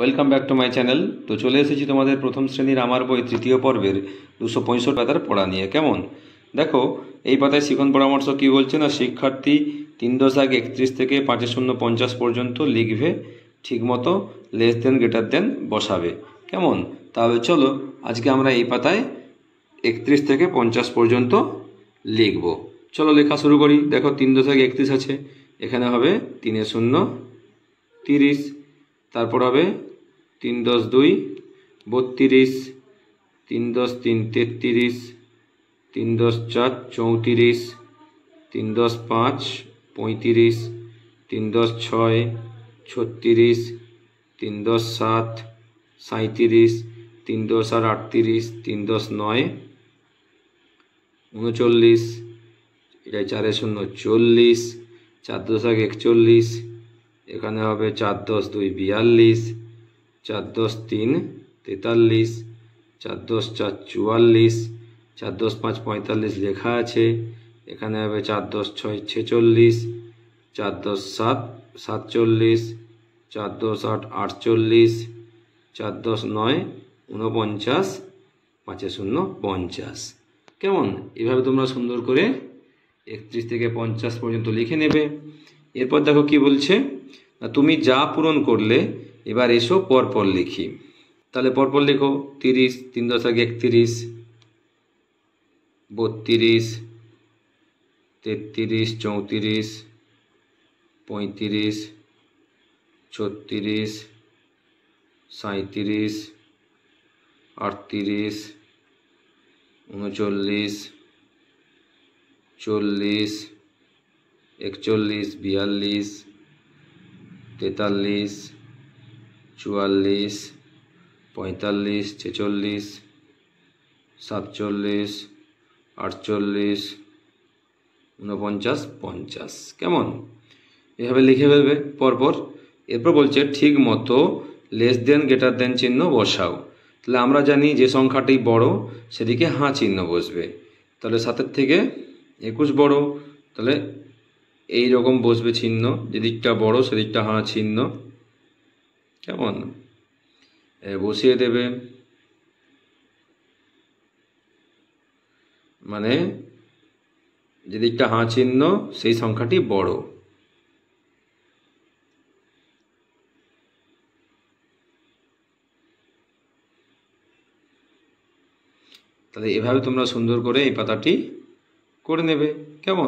Welcome back to my channel. তো চলে এসেছি তোমাদের প্রথম শ্রেণীর আমার বই তৃতীয় পর্বের 265 পাতার পড়া নিয়ে। কেমন দেখো, এই পাতায় শিখন পরামর্শ কি বলছে না, শিক্ষার্থী 3.31 থেকে 5.050 পর্যন্ত লিখবে, ঠিকমতো লেস দেন গ্রেটার দেন বসাবে। কেমন, তাহলে চলো আজকে আমরা এই পাতায় 31 থেকে 50 পর্যন্ত লিখব। চলো লেখা শুরু করি। দেখো 3.31 আছে, এখানে হবে 3 0 30, তারপর হবে 3 10 2 32, 3 10 3 33, 3 10 4 34, 3 10 5 35, 3 10 6 36, 3 10 7 37, 3 10 38, 3 10 9 39, এটা 4 0 40, 4 10 41, এখানে হবে 4 10 2 42, 4 10 3 43, 4 10 4 44, 4 10 5 45 লেখা আছে, এখানে হবে 4 10 6 46, 4 10 7 47, 4 10 8 48, 4 10 9 49, 5 0 50। কেমন, এভাবে তোমরা সুন্দর করে 31 থেকে 50 পর্যন্ত লিখে নেবে। এরপর দেখো কি বলছে, তুমি যা পূরণ করলে এবার এসো পরপর লিখি। তাহলে পরপর লিখো। 30, 3 10 31, 32, 33, 34, 35, 36, 37, 38, 39, 40, 41, 42, 43, 44, 45, 46, 47, 48, 49, 50। কেমন, এভাবে লিখে ফেলবে পরপর। এরপর বলছে ঠিক মতো লেস দেন গ্রেটার দেন চিহ্ন বসাও। তাহলে আমরা জানি যে সংখ্যাটি বড় সেদিকে হাঁ চিহ্ন বসবে। তাহলে 7 থেকে 21 বড়, তাহলে এই রকম বসবে চিহ্ন, যেদিকটা বড় সেদিকটা হাঁ চিহ্ন। কেমন, বসিয়ে দেবে, মানে যেদিকটা হাঁ চিহ্ন সেই সংখ্যাটি বড়। তাহলে এভাবে তোমরা সুন্দর করে এই পাতাটি করে নেবে। কেমন।